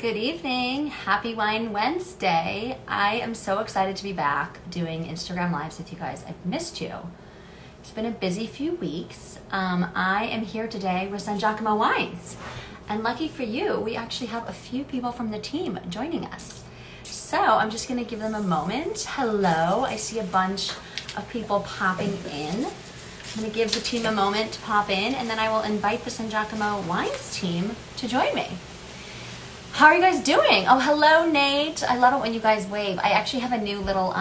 Good evening. Happy Wine Wednesday. I am so excited to be back doing Instagram Lives with you guys. I've missed you. It's been a busy few weeks. I am here today with Sangiacomo Wines. And lucky for you, we actually have a few people from the team joining us. So I'm just going to give them a moment. Hello. I see a bunch of people popping in. I'm going to give the team a moment to pop in, and then I will invite the Sangiacomo Wines team to join me. How are you guys doing? Oh, hello, Nate. I love it when you guys wave. I actually have a new little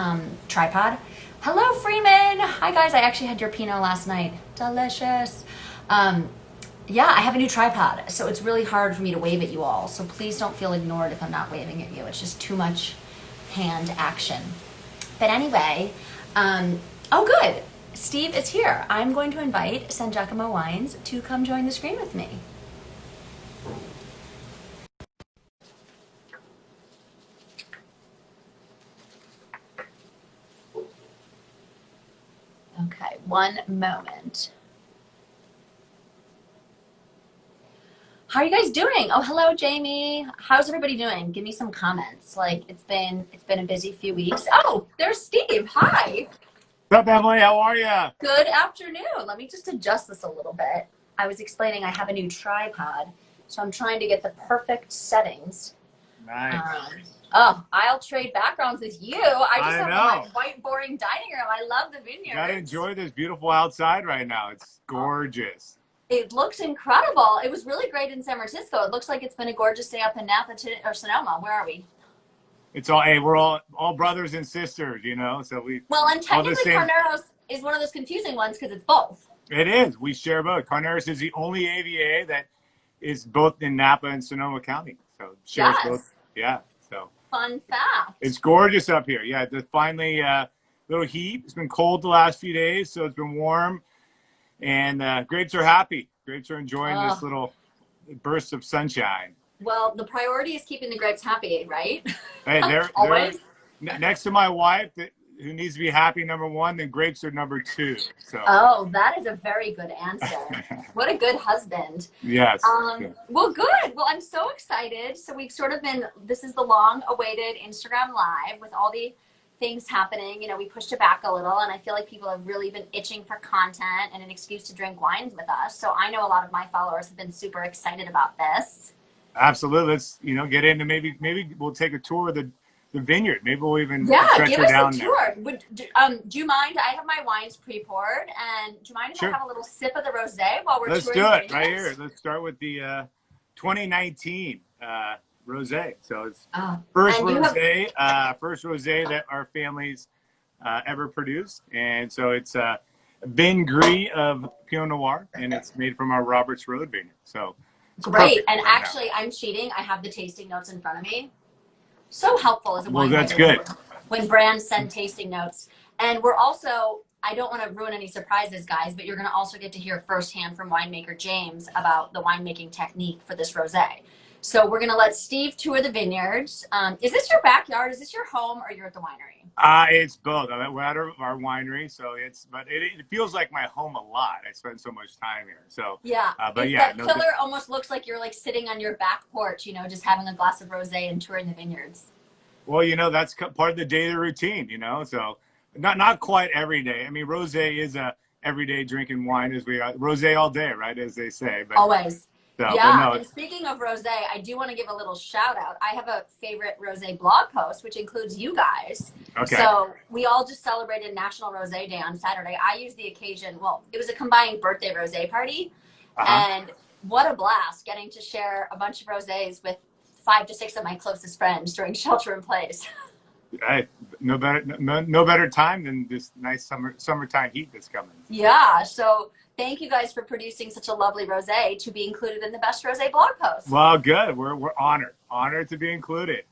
tripod. Hello, Freeman. Hi, guys. I actually had your Pinot last night. Delicious. Yeah, I have a new tripod, so it's really hard for me to wave at you all. So please don't feel ignored if I'm not waving at you. It's just too much hand action. But anyway, oh, good. Steve is here. I'm going to invite Sangiacomo Wines to come join the screen with me. Okay, one moment. How are you guys doing? Oh, hello, Jamie. How's everybody doing? Give me some comments. Like it's been a busy few weeks. Oh, there's Steve. Hi. What's up, Emily? How are you? Good afternoon. Let me just adjust this a little bit. I was explaining I have a new tripod, so I'm trying to get the perfect settings. Nice. Oh, I'll trade backgrounds with you. I just have know. my white, boring dining room. I love the Vineyard. You gotta enjoy this beautiful outside right now. It's gorgeous. It looks incredible. It was really great in San Francisco. It looks like it's been a gorgeous day up in Napa or Sonoma. Where are we? It's all, hey, we're all brothers and sisters, you know? So we. Well, and technically Carneros is one of those confusing ones because it's both. It is. We share both. Carneros is the only AVA that is both in Napa and Sonoma County. So it shares both. Yeah. So. Fun fact. It's gorgeous up here. Yeah. There's finally little heat. It's been cold the last few days, so it's been warm. And grapes are happy. Grapes are enjoying this little burst of sunshine. Well, the priority is keeping the grapes happy, right? Hey, they're always next to my wife, who needs to be happy, number one, then grapes are number two. So. Oh, that is a very good answer. What a good husband. Yes. Well, good. Well, I'm so excited. So we've sort of been, this is the long-awaited Instagram Live with all the things happening. You know, we pushed it back a little, and I feel like people have really been itching for content and an excuse to drink wines with us. So I know a lot of my followers have been super excited about this. Absolutely. Let's, get into maybe we'll take a tour of the vineyard. Maybe we'll even give her down us a tour. Do you mind? I have my wines pre-poured, and do you mind if I have a little sip of the rosé while we're Let's touring? Let's do it right here. Let's start with the 2019 rosé. So it's first rosé that our families ever produced, and so it's Gris of Pinot Noir, and it's made from our Roberts Road vineyard. So great. And actually, I'm cheating. I have the tasting notes in front of me. So helpful as a winemaker. Well, that's good. When brands send tasting notes. And we're also, I don't want to ruin any surprises, guys, but you're going to also get to hear firsthand from winemaker James about the winemaking technique for this rosé. So we're going to let Steve tour the vineyards. Is this your backyard? Is this your home, or you're at the winery? It's both. We're at our winery, so but it feels like my home a lot. I spend so much time here. So yeah, but that killer almost looks like you're like sitting on your back porch, just having a glass of rosé and touring the vineyards. Well, that's part of the daily routine, so not quite every day. I mean, rosé is a everyday drinking wine, as we are. Rosé all day, right, as they say. But always. So, yeah, and speaking of rosé, I do want to give a little shout out. I have a favorite rosé blog post, which includes you guys. Okay. So we all just celebrated National Rosé Day on Saturday. I used the occasion, it was a combined birthday rosé party. And what a blast getting to share a bunch of rosés with 5 to 6 of my closest friends during shelter in place. Hey, no better time than this nice summertime heat that's coming. Yeah, so thank you guys for producing such a lovely rosé to be included in the Best Rosé blog post. Well, good. We're honored to be included.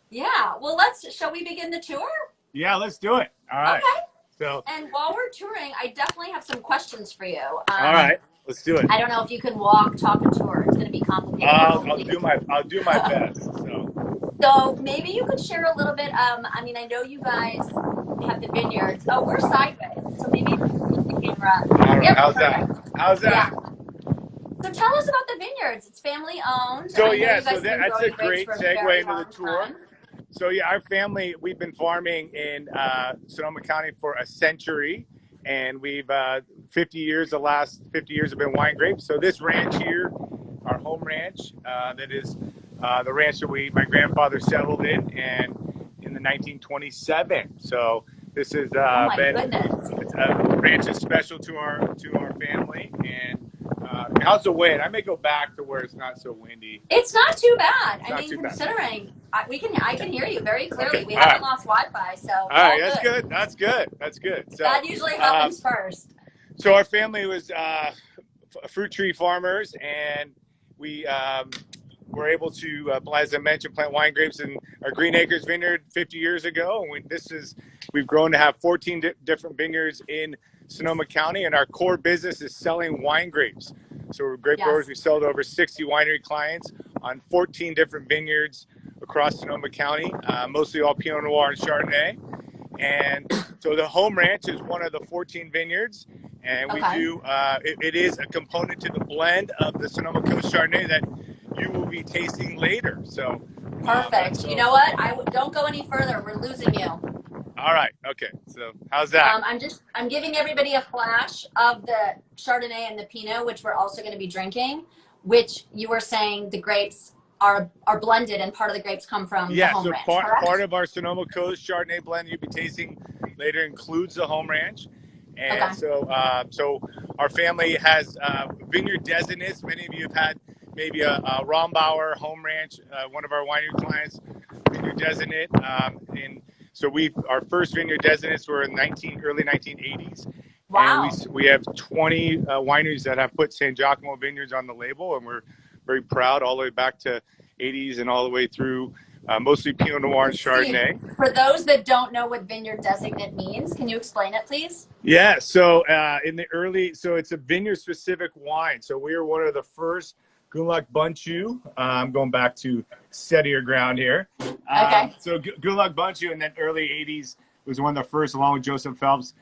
Yeah. Well, shall we begin the tour? Yeah, let's do it. All right. Okay. So. And while we're touring, I definitely have some questions for you. All right. Let's do it. I don't know if you can walk, talk, and tour. It's going to be complicated. I'll do my best. So maybe you could share a little bit. I know you guys have the vineyards. Oh, we're sideways, so maybe you can flip the camera. All right. How's that? Yeah. How's that? All right. How's that? Yeah. So tell us about the vineyards. It's family owned. So yeah, so that's a great segue into the tour. Time. So yeah, our family, we've been farming in Sonoma County for a century, and we've 50 years, the last 50 years have been wine grapes. So this ranch here, our home ranch, that is the ranch that my grandfather settled in the 1927. So this is ranch is special to our family. And how's the wind? I may go back to where it's not so windy. It's not too bad. I mean, considering I can hear you very clearly. Okay. We haven't lost Wi-Fi, so all right, that's good. So that usually happens first. So our family was fruit tree farmers, and we were able to, as I mentioned, plant wine grapes in our Green Acres vineyard 50 years ago. And we've grown to have 14 different vineyards in Sonoma County, and our core business is selling wine grapes. So we're grape growers. We sell to over 60 winery clients on 14 different vineyards across Sonoma County, mostly all Pinot Noir and Chardonnay. And so the home ranch is one of the 14 vineyards, and we do, it is a component to the blend of the Sonoma Coast Chardonnay that you will be tasting later. So perfect. You know what? Don't go any further. We're losing you. All right. Okay. So how's that? I'm giving everybody a flash of the Chardonnay and the Pinot, which we're also going to be drinking, which you were saying the grapes are blended, and part of the grapes come from the home ranch. Part of our Sonoma Coast Chardonnay blend you'll be tasting later includes the home ranch. And so our family has vineyard designates. Many of you have had maybe a Rombauer home ranch, one of our winery clients, vineyard designate. And so our first vineyard designates were in early 1980s. Wow. And we have 20 wineries that have put Sangiacomo vineyards on the label, and we're very proud all the way back to 80s and all the way through mostly Pinot Noir and Chardonnay. For those that don't know what vineyard designate means, can you explain it, please? Yeah, so it's a vineyard specific wine. So we are one of the first Gulak Bunchu. I'm going back to steadier ground here. So Gulak Bunchu in the early 80s was one of the first, along with Joseph Phelps,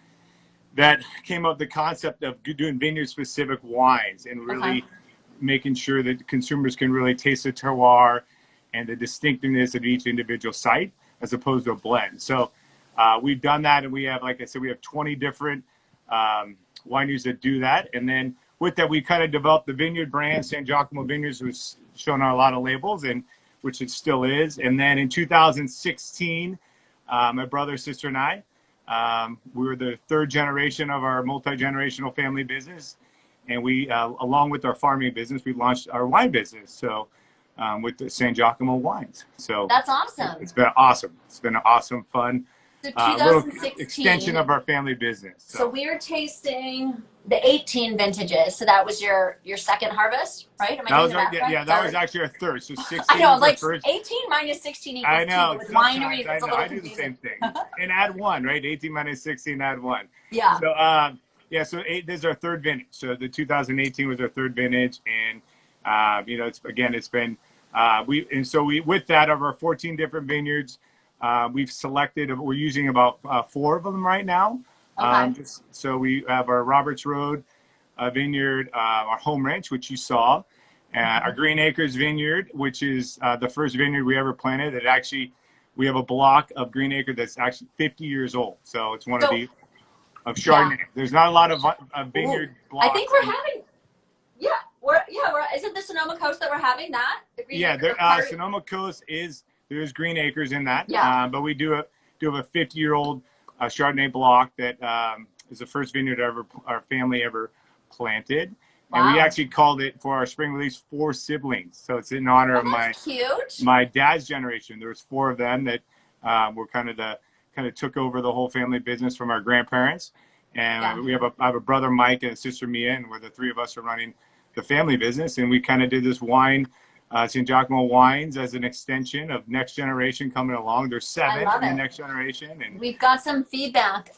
that came up with the concept of doing vineyard specific wines and really making sure that consumers can really taste the terroir and the distinctiveness of each individual site as opposed to a blend. So we've done that, and we have, like I said, we have 20 different wineries that do that. And then with that, we kind of developed the vineyard brand, Sangiacomo Vineyards, was shown on a lot of labels, and which it still is. And then in 2016, my brother, sister, and I, we were the third generation of our multi-generational family business. And we, along with our farming business, we launched our wine business. So with the Sangiacomo Wines. So that's awesome. It's been awesome. It's been an awesome, fun little 2016 extension of our family business. So we're tasting the 18 vintages. So that was your second harvest, right? Am I that was actually our third. So 16. I know, like 18 minus 16 equals I know. 2. With winery, it's a little I do the same thing. And add 1, right? 18 minus 16, add 1. Yeah. So this is our third vintage. So the 2018 was our third vintage, and it's been with that, of our 14 different vineyards, we're using about 4 of them right now. So we have our Roberts Road vineyard, our home ranch, which you saw, our Green Acres vineyard, which is the first vineyard we ever planted. We have a block of Green Acre that's actually 50 years old. So it's one of Chardonnay. Yeah. There's not a lot of vineyard blocks. I think we're having, is it the Sonoma Coast that we're having that? Sonoma Coast there's Green Acres in that. Yeah. But we do have a 50-year-old Chardonnay block that is the first vineyard our family ever planted. Wow. And we actually called it, for our spring release, 4 Siblings. So it's in honor of my dad's generation. There was 4 of them that were kind of took over the whole family business from our grandparents. And I have a brother, Mike, and a sister, Mia, and we're the 3 of us are running the family business. And we kind of did this wine, Sangiacomo Wines, as an extension of next generation coming along. There's 7 in the next generation. And we've got some feedback.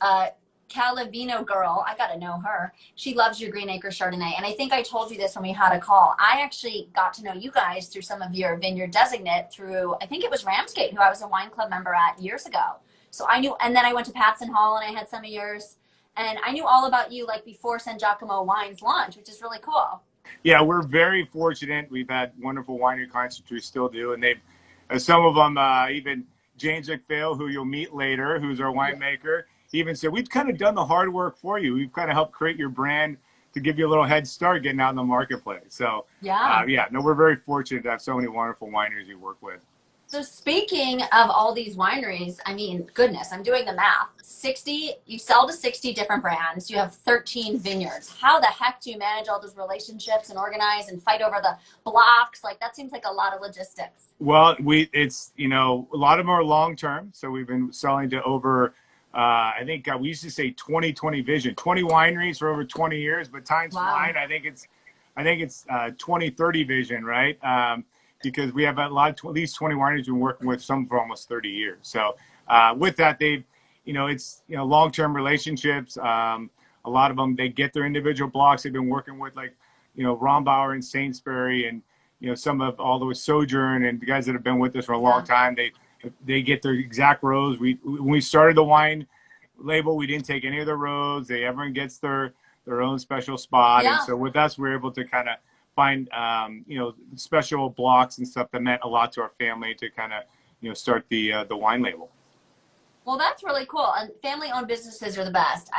Calavino girl, I got to know her. She loves your Green Acre Chardonnay. And I think I told you this when we had a call. I actually got to know you guys through some of your vineyard designate through, I think it was Ramsgate, who I was a wine club member at years ago. So I knew, and then I went to Patson Hall and I had some of yours. And I knew all about you like before Sangiacomo Wines launched, which is really cool. Yeah, we're very fortunate. We've had wonderful winery clients, which we still do, and they've some of them even James MacPhail, who you'll meet later, who's our winemaker, even said we've kind of done the hard work for you. We've kind of helped create your brand to give you a little head start getting out in the marketplace. So no, we're very fortunate to have so many wonderful wineries we work with. So speaking of all these wineries, I mean, goodness, I'm doing the math. 60, you sell to 60 different brands. You have 13 vineyards. How the heck do you manage all those relationships and organize and fight over the blocks? Like, that seems like a lot of logistics. Well, it's, you know, a lot of them are long-term. So we've been selling to over, I think we used to say 20/20 vision, 20 wineries for over 20 years, but time's flying. I think it's 20/30 vision, right? Because we have at least 20 wineries we've been working with, some for almost 30 years. So with that, they've, you know, it's, you know, long-term relationships. A lot of them, they get their individual blocks. They've been working with, like, you know, Rombauer and Sainsbury, and, you know, some of all those Sojourn and the guys that have been with us for a long time. They get their exact rows. When we started the wine label, we didn't take any of the rows. Everyone gets their own special spot. And so with us, we're able to kind of find, you know, special blocks and stuff that meant a lot to our family to kind of, you know, start the wine label. Well, that's really cool. And family-owned businesses are the best.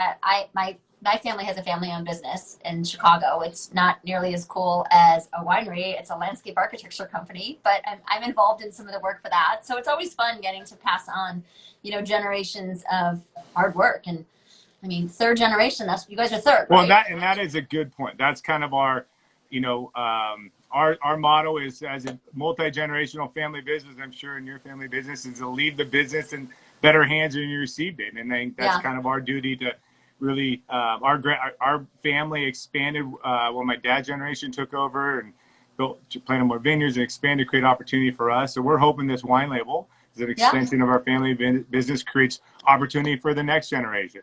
My family has a family-owned business in Chicago. It's not nearly as cool as a winery. It's a landscape architecture company, but I'm involved in some of the work for that. So it's always fun getting to pass on, you know, generations of hard work. And I mean, third generation, you guys are third, well, right? that is a good point. That's kind of our, you know, our motto is, as a multi-generational family business, I'm sure in your family business, is to leave the business in better hands than you received it. And I think that's kind of our duty to really, our family expanded when my dad's generation took over and built, planted more vineyards and expanded, create opportunity for us. So we're hoping this wine label is an extension of our family business, creates opportunity for the next generation.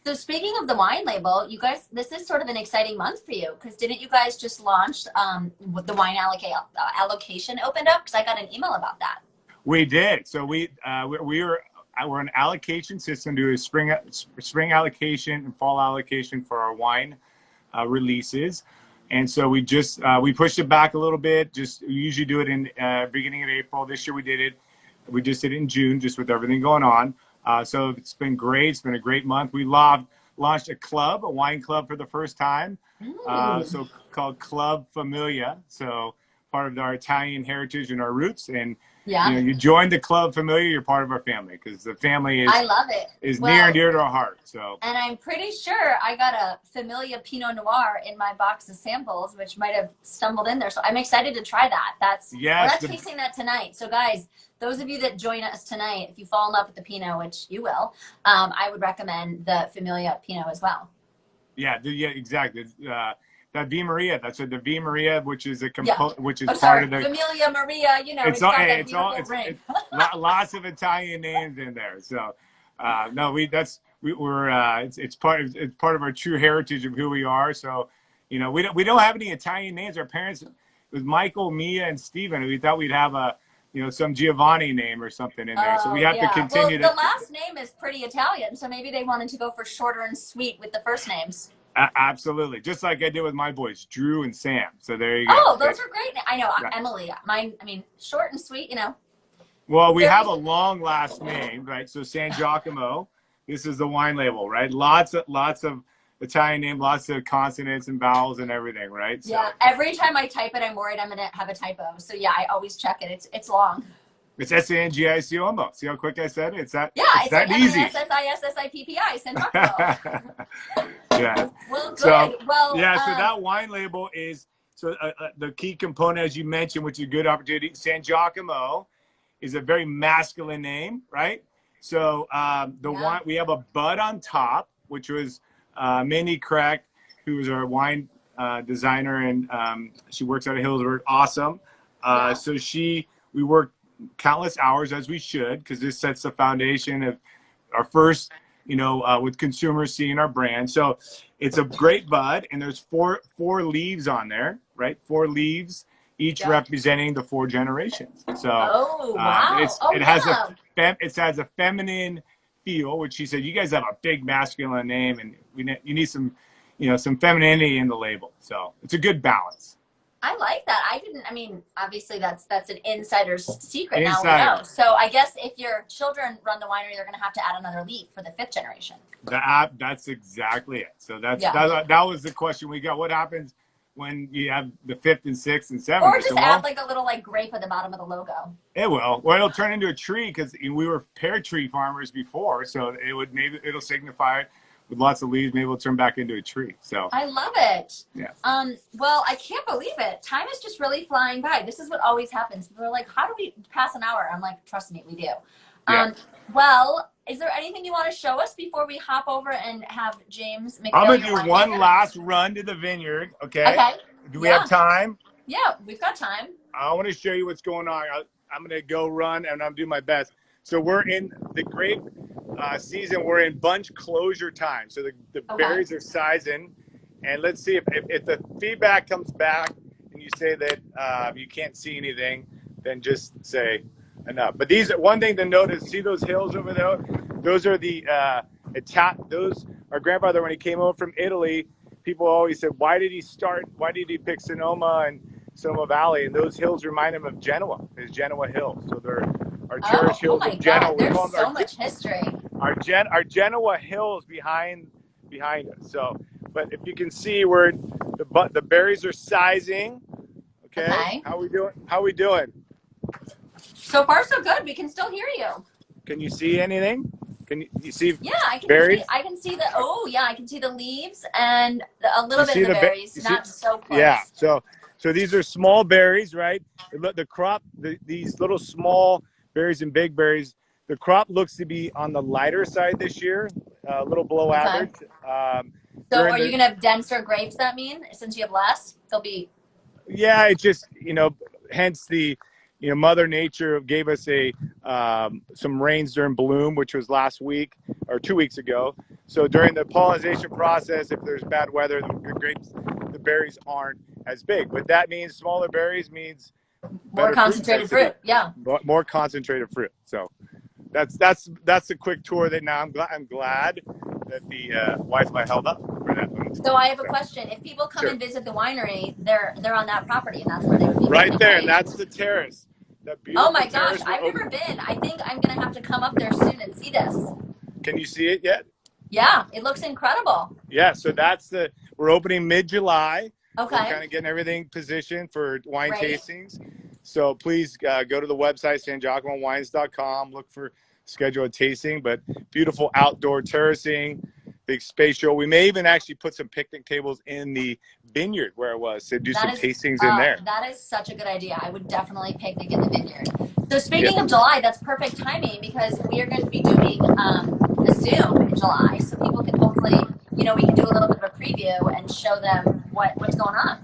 So speaking of the wine label, you guys, this is sort of an exciting month for you, because didn't you guys just launch the wine allocation opened up? Because I got an email about that. We did. So we're an allocation system, do a spring allocation and fall allocation for our wine releases. And so we just we pushed it back a little bit. We usually do it in beginning of April. This year we just did it in June, just with everything going on. So it's been great. It's been a great month. We launched a wine club for the first time. So called Club Familia. So part of our Italian heritage and our roots. And you know, you join the Club Familia, you're part of our family, because the family I love it. Is near and dear to our heart. So. And I'm pretty sure I got a Familia Pinot Noir in my box of samples, which might have stumbled in there. So I'm excited to try that. We're tasting that tonight. So guys, those of you that join us tonight, if you fall in love with the Pinot, which you will, I would recommend the Familia Pinot as well. Yeah, exactly. That V Maria, that's the V Maria, which is part of the Familia Maria. You know, it's lots of Italian names in there. So it's part of our true heritage of who we are. So, you know, we don't have any Italian names. Our parents, it was Michael, Mia, and Stephen. We thought we'd have some Giovanni name or something in there. So we have to continue. Well, the last name is pretty Italian, so maybe they wanted to go for shorter and sweet with the first names. Absolutely. Just like I did with my boys, Drew and Sam. So there you go. Oh, those are great. I know. Emily. Mine, I mean, short and sweet, you know. Well, we have a long last name, right? So Sangiacomo, this is the wine label, right? Lots of Italian name, lots of consonants and vowels and everything, right? So, every time I type it, I'm worried I'm going to have a typo. So yeah, I always check it. It's long. It's Sangiacomo. See how quick I said it? It's that easy. Sissippi, Sangiacomo. Yeah. Well, good. So that wine label is the key component, as you mentioned, which is a good opportunity. Sangiacomo is a very masculine name, right? So wine, we have a bud on top, which was Minnie Crack, who is our wine designer, and she works out of Hillsburg. Awesome. So we worked countless hours, as we should, because this sets the foundation of our first, with consumers seeing our brand. So it's a great bud, and there's four leaves on there, right? 4 leaves, each representing the 4 generations. So it has a feminine feel, which she said, you guys have a big masculine name, and you need some, some femininity in the label. So it's a good balance. I like that. I mean, obviously that's an insider's secret. Insider. Now we know. So I guess if your children run the winery, they're going to have to add another leaf for the 5th generation. That's exactly it. So that was the question we got. What happens when you have the 5th and 6th and 7th? Or just add like a little like grape at the bottom of the logo. It will. Well, it'll turn into a tree because we were pear tree farmers before. So it'll signify it. With lots of leaves, maybe we'll turn back into a tree. So I love it. Yeah. Well, I can't believe it. Time is just really flying by. This is what always happens. People are like, how do we pass an hour? I'm like, trust me, we do. Yeah. Well, is there anything you want to show us before we hop over and have James MacPhail? I'm going to do one last run to the vineyard. Okay. Okay. Do we have time? Yeah, we've got time. I want to show you what's going on. I'm going to go run and I'm doing my best. So we're in the grape season. We're in bunch closure time. So the berries are sizing. And let's see if the feedback comes back and you say that you can't see anything, then just say enough. But one thing to notice, see those hills over there? Those are those our grandfather, when he came over from Italy, people always said, why did he pick Sonoma and Sonoma Valley? And those hills remind him of Genoa, his Genoa Hills. So they're our cherished hills of Genoa. There's so much history. Our Genoa Hills behind us. So, but if you can see where the berries are sizing. Okay. How we doing? So far, so good. We can still hear you. Can you see anything? Can you see? Yeah, I can berries? see. I can see I can see the leaves and a little bit of the berries. Not so close. Yeah. So these are small berries, right? The crop, these little small berries and big berries. The crop looks to be on the lighter side this year, a little below average. So are you going to have denser grapes, that mean, since you have less? They'll be... Yeah, it just, hence the, Mother Nature gave us some rains during bloom, which was last week or 2 weeks ago. So during the pollination process, if there's bad weather, the berries aren't as big. But that means smaller berries means more concentrated fruit. Yeah. More concentrated fruit. So that's a quick tour. That now I'm glad that the Wi-Fi held up for that. So I have a question. If people come and visit the winery, they're on that property, and that's where they would be. Right there, and that's the terrace. That beautiful. Oh my gosh, I've never been. I think I'm gonna have to come up there soon and see this. Can you see it yet? Yeah, it looks incredible. Yeah, so we're opening mid-July. Okay. We're kind of getting everything positioned for wine tastings. So please go to the website, sangiacomowines.com. Look for schedule a tasting, but beautiful outdoor terracing, big spatial. We may even actually put some picnic tables in the vineyard where it was to do some tastings in there. That is such a good idea. I would definitely picnic in the vineyard. So speaking of July, that's perfect timing because we are going to be doing a Zoom in July. So people can hopefully, we can do a little bit of a preview and show them what's going on.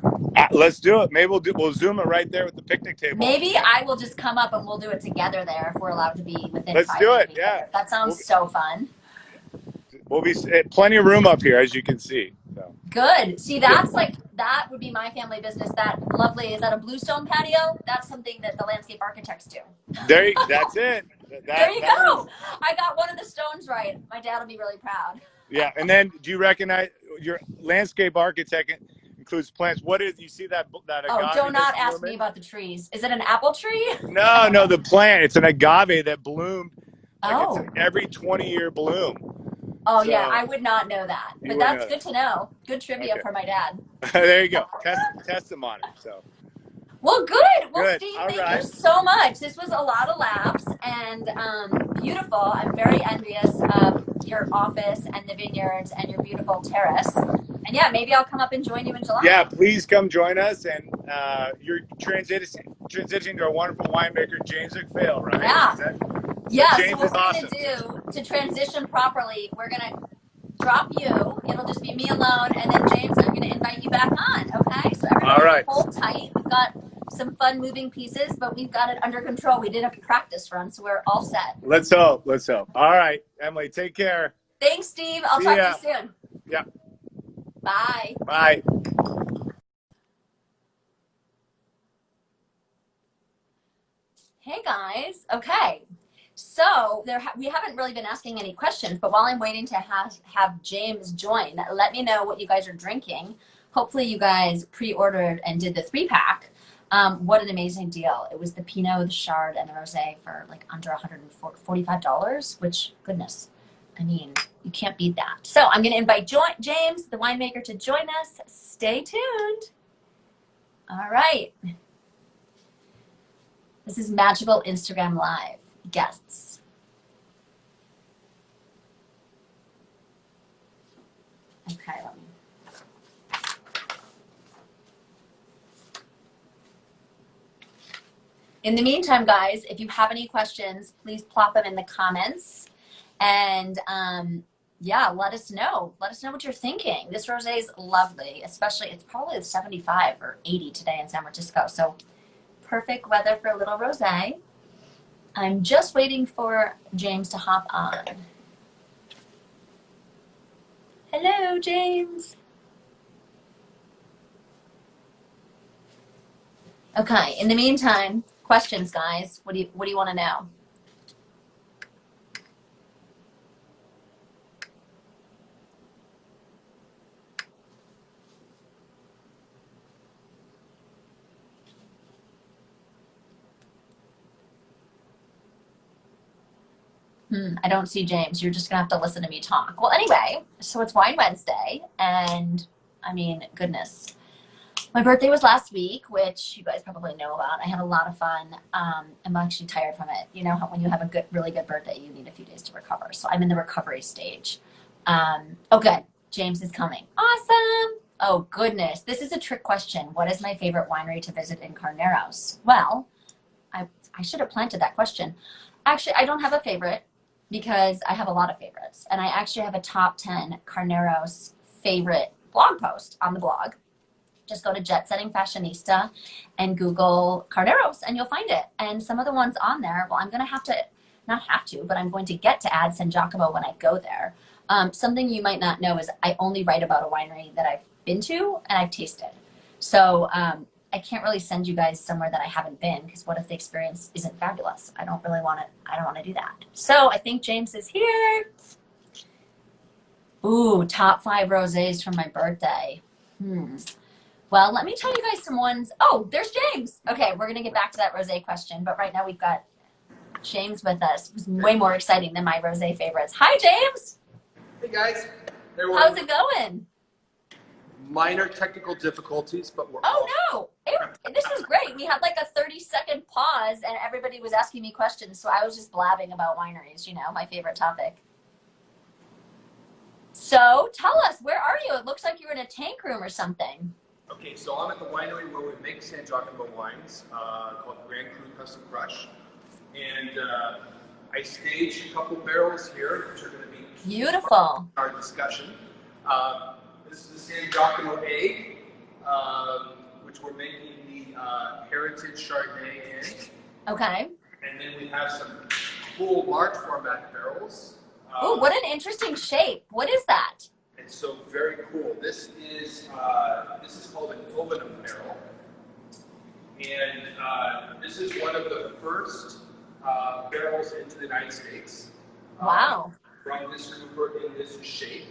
Let's do it. Maybe we'll Zoom it right there with the picnic table. Maybe I will just come up and we'll do it together there if we're allowed to be within 5 Let's do it, yeah. That sounds so fun. We'll be plenty of room up here, as you can see. So. Good. See, that would be my family business. That lovely. Is that a bluestone patio? That's something that the landscape architects do. That's it. There you go. I got one of the stones right. My dad will be really proud. Yeah, and then do you recognize your landscape architect includes plants? What is, you see that agave? Oh, do not ask me about the trees. Is it an apple tree? No, the plant. It's an agave that bloomed. It's an every 20-year bloom. Oh, so, yeah, I would not know that. But that's good to know. Good trivia for my dad. There you go. Test them on it. So. Well, good. Well, Steve, thank you so much. This was a lot of laughs and beautiful. I'm very envious of your office and the vineyards and your beautiful terrace. And yeah, maybe I'll come up and join you in July. Yeah, please come join us. And you're transitioning to a wonderful winemaker, James MacPhail, right? Yeah. Yeah, so what we're awesome. going to do to transition properly, we're going to drop you. It'll just be me alone. And then, James, I'm going to invite you back on, okay? So everybody hold tight. We've got some fun moving pieces, but we've got it under control. We did a practice run, so we're all set. Let's hope. All right, Emily, take care. Thanks, Steve. I'll talk to you soon. Yeah. Bye. Bye. Hey, guys. Okay. So we haven't really been asking any questions, but while I'm waiting to have James join, let me know what you guys are drinking. hopefully you guys pre-ordered and did the 3-pack. What an amazing deal. It was the Pinot, the Chard, and the Rosé for like under $145, which, goodness, I mean, you can't beat that. So I'm going to invite James, the winemaker, to join us. Stay tuned. All right. This is Magical Instagram Live. Guests. Okay, let me. In the meantime, guys, if you have any questions, please plop them in the comments. And yeah, let us know. Let us know what you're thinking. This rosé is lovely, especially it's probably 75 or 80 today in San Francisco. So perfect weather for a little rosé. I'm just waiting for James to hop on. Hello, James. Okay, in the meantime, questions, guys. What do you want to know? I don't see James. You're just gonna have to listen to me talk. Well, anyway, so it's Wine Wednesday, and I mean, goodness. My birthday was last week, which you guys probably know about. I had a lot of fun. I'm actually tired from it. You know how when you have a really good birthday, you need a few days to recover. So I'm in the recovery stage. Oh, good. James is coming. Awesome. Oh, goodness. This is a trick question. What is my favorite winery to visit in Carneros? Well, I should have planted that question. Actually, I don't have a favorite because I have a lot of favorites. And I actually have a top 10 Carneros favorite blog post on the blog. Just go to Jet Setting Fashionista and Google Carneros and you'll find it. And some of the ones on there, well, I'm going to have to, not have to, but I'm going to get to add Sangiacomo when I go there. Something you might not know is I only write about a winery that I've been to and I've tasted. So I can't really send you guys somewhere that I haven't been because what if the experience isn't fabulous? I don't really want it. I don't want to do that. So I think James is here. Ooh, top 5 rosés from my birthday. Well, let me tell you guys some ones. Oh, there's James. Okay, we're going to get back to that rosé question, but right now we've got James with us. It's way more exciting than my rosé favorites. Hi, James. Hey, guys. Hey, how's it going? Minor technical difficulties, but we're no. This is great. We had like a 30-second pause, and everybody was asking me questions, so I was just blabbing about wineries, you know, my favorite topic. So tell us, where are you? It looks like you're in a tank room or something. Okay, so I'm at the winery where we make Sangiacomo wines, called Grand Cru Custom Crush. And I staged a couple barrels here, which are going to be beautiful. Our discussion. This is the Sangiacomo egg, which we're making the heritage Chardonnay in. Okay. And then we have some cool large format barrels. Oh, what an interesting shape. What is that? It's so very cool. This is called an aluminum barrel. And this is one of the first barrels into the United States. Wow. From this cooper in this shape.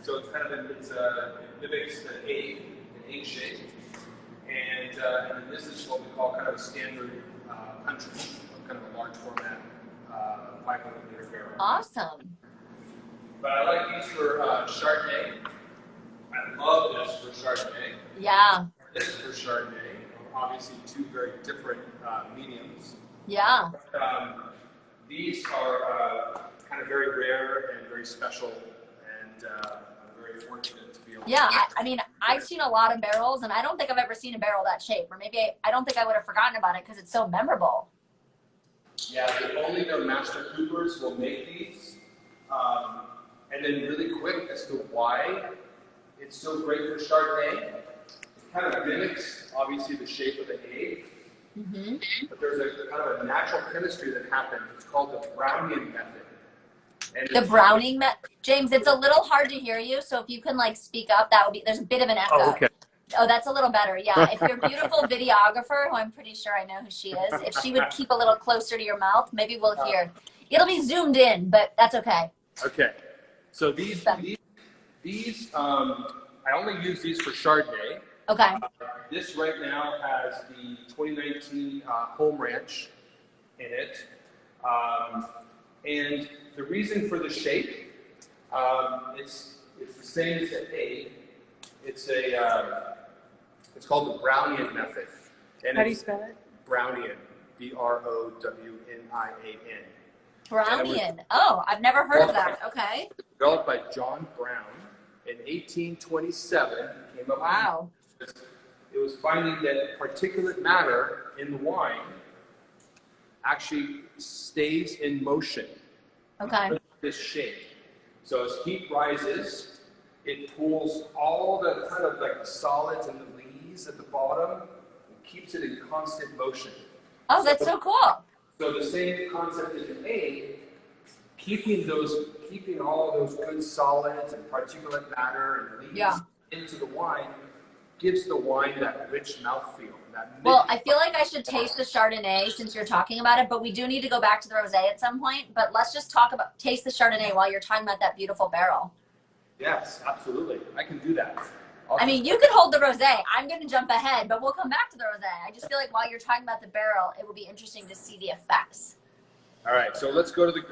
So it's kind of it mimics an egg shape, and then this is what we call kind of a standard country, kind of a large format 500-liter barrel. Awesome. But I like these for Chardonnay. I love this for Chardonnay. Yeah. This is for Chardonnay. Obviously, 2 very different mediums. Yeah. But, these are kind of very rare and very special. And I'm very fortunate to be able to. Yeah, I mean, I've seen a lot of barrels, and I don't think I've ever seen a barrel that shape. Or maybe I don't think I would have forgotten about it because it's so memorable. Yeah, only their master coopers will make these. And then really quick as to why it's so great for Chardonnay. It kind of mimics, obviously, the shape of the egg. But there's a kind of a natural chemistry that happens. It's called the Brownian method. And the Browning method? James, it's a little hard to hear you, so if you can like speak up, that would be, there's a bit of an echo. Oh, okay. Oh, that's a little better. Yeah, if your beautiful videographer, who I'm pretty sure I know who she is, if she would keep a little closer to your mouth, maybe we'll hear. It'll be zoomed in, but that's okay. Okay. So these I only use these for Chardonnay. Okay. This right now has the 2019 Home Ranch in it. And the reason for the shape, it's the same as the A. It's called the Brownian method. And how do you spell it? Brownian, B-R-O-W-N-I-A-N. Brownian. Oh, I've never heard of that. Okay. Developed by John Brown in 1827. Came up. Wow. It was finding that particulate matter in the wine actually stays in motion. Okay. This shape. So as heat rises, it pulls all the kind of like the solids and the lees at the bottom and keeps it in constant motion. Oh, that's so cool. So the same concept as an A, keeping all of those good solids and particulate matter and lees into the wine gives the wine that rich mouthfeel. Well, I feel like I should taste the Chardonnay since you're talking about it, but we do need to go back to the Rosé at some point. But let's just taste the Chardonnay while you're talking about that beautiful barrel. Yes, absolutely. I can do that. I mean, you could hold the Rosé. I'm going to jump ahead, but we'll come back to the Rosé. I just feel like while you're talking about the barrel, it will be interesting to see the effects. All right, so let's go to the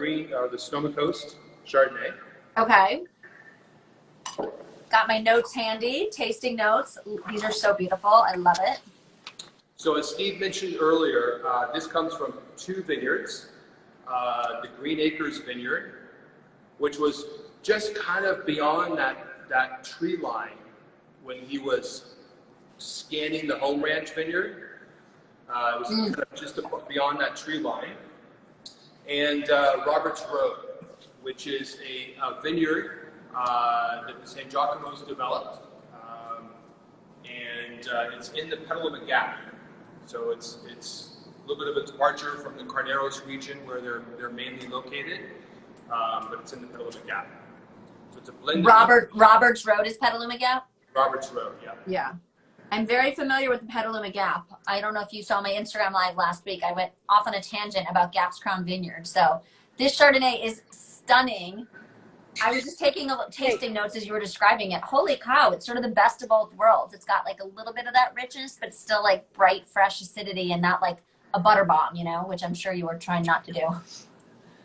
the Sonoma Coast Chardonnay. Okay. Got my notes handy, tasting notes. These are so beautiful. I love it. So as Steve mentioned earlier, this comes from 2 vineyards. The Green Acres Vineyard, which was just kind of beyond that tree line when he was scanning the Home Ranch Vineyard. It was kind of just beyond that tree line. And Roberts Road, which is a vineyard that Sangiacomo's developed. And it's in the Petaluma Gap. So it's a little bit of a departure from the Carneros region where they're mainly located, but it's in the Petaluma Gap. So it's a blend. Roberts Road is Petaluma Gap? Roberts Road, yeah. Yeah. I'm very familiar with the Petaluma Gap. I don't know if you saw my Instagram live last week. I went off on a tangent about Gap's Crown Vineyard. So this Chardonnay is stunning. I was just taking tasting notes as you were describing it. Holy cow, it's sort of the best of both worlds. It's got like a little bit of that richness, but still like bright, fresh acidity and not like a butter bomb, you know, which I'm sure you were trying not to do.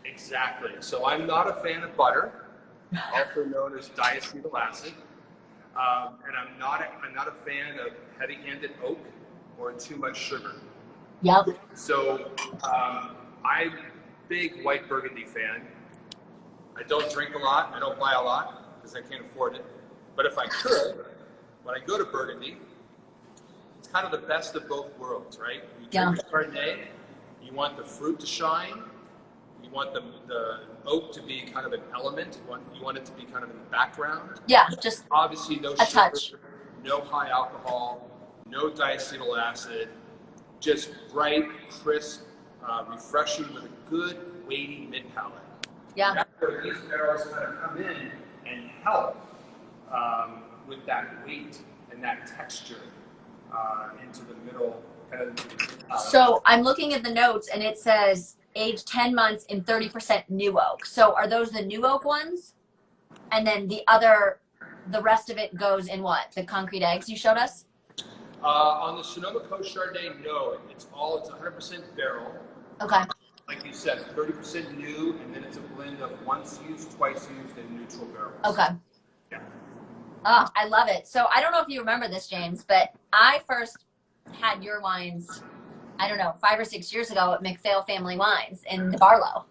Exactly. So I'm not a fan of butter, also known as diacetyl acid. And I'm not a fan of heavy-handed oak or too much sugar. Yep. So I'm a big white Burgundy fan. I don't drink a lot. I don't buy a lot because I can't afford it. But if I could, when I go to Burgundy, it's kind of the best of both worlds, right? You drink a Chardonnay, you want the fruit to shine, you want the oak to be kind of an element, you want it to be kind of in the background. Yeah, just obviously no a sugar, touch. No high alcohol, no diacetyl acid, just bright, crisp, refreshing with a good weighty mid palate. Yeah. That's where these barrels kind of come in and help with that weight and that texture into the middle. So I'm looking at the notes and it says aged 10 months in 30% new oak. So are those the new oak ones? And then the rest of it goes in what? The concrete eggs you showed us? On the Sonoma Coast Chardonnay, no. It's 100% barrel. Okay. Like you said, 30% new, and then it's a blend of once used, twice used, and neutral barrels. Okay. Yeah. Oh, I love it. So I don't know if you remember this, James, but I first had your wines, I don't know, 5 or 6 years ago at MacPhail Family Wines in the Barlow.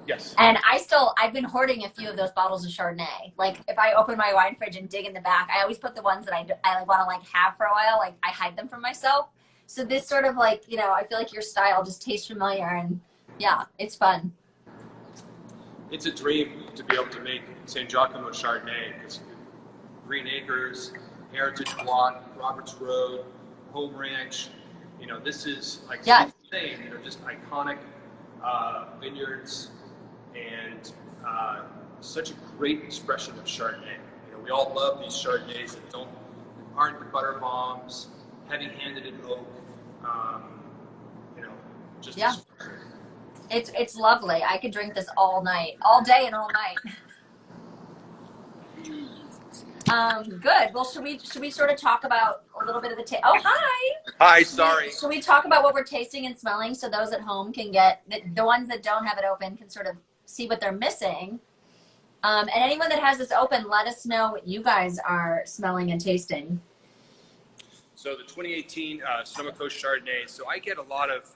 Yes. And I've been hoarding a few of those bottles of Chardonnay. Like if I open my wine fridge and dig in the back, I always put the ones that I want to like have for a while. Like I hide them from myself. So this sort of like, you know, I feel like your style just tastes familiar and yeah, it's fun. It's a dream to be able to make Sangiacomo Chardonnay because Green Acres, Heritage Block, Roberts Road, Home Ranch, you know, this is like saying they're just iconic vineyards and such a great expression of Chardonnay. You know, we all love these Chardonnays that aren't the butter bombs, heavy-handed in oak. You know, just It's lovely. I could drink this all night, all day and all night. Good. Well, should we sort of talk about a little bit of the taste? Oh, hi. Hi, sorry. Should we talk about what we're tasting and smelling so those at home can get, the ones that don't have it open can sort of see what they're missing? And anyone that has this open, let us know what you guys are smelling and tasting. So the 2018 Sonoma Coast Chardonnay. So I get a lot of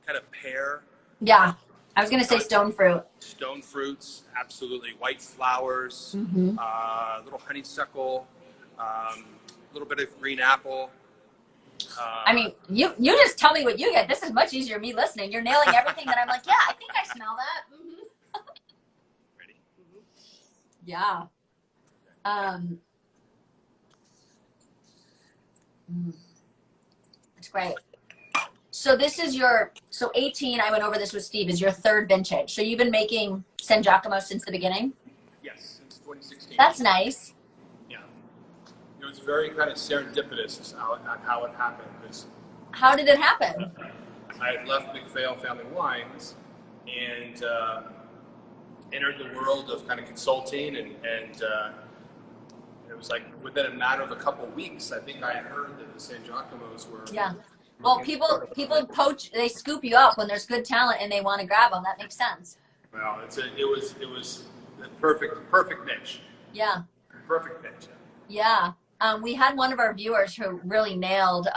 kind of pear. Yeah, I was gonna say stone fruit. Stone fruits, absolutely. White flowers, little honeysuckle, a little bit of green apple. I mean, you just tell me what you get. This is much easier me listening. You're nailing everything that I'm like, yeah, I think I smell that. Ready? Yeah. It's great. So this is so 18, I went over this with Steve, is your third vintage. So you've been making Sangiacomo since the beginning? Yes, since 2016. That's nice. Yeah. It was very kind of serendipitous on how it happened. How did it happen? I had left MacPhail Family Wines and entered the world of kind of consulting, and it was like within a matter of a couple of weeks, I think I had heard that the Sangiacomos were. Yeah. Well, people poach, they scoop you up when there's good talent and they want to grab them. That makes sense. Well, it was the perfect niche. Yeah. Perfect niche. Yeah. We had one of our viewers who really nailed,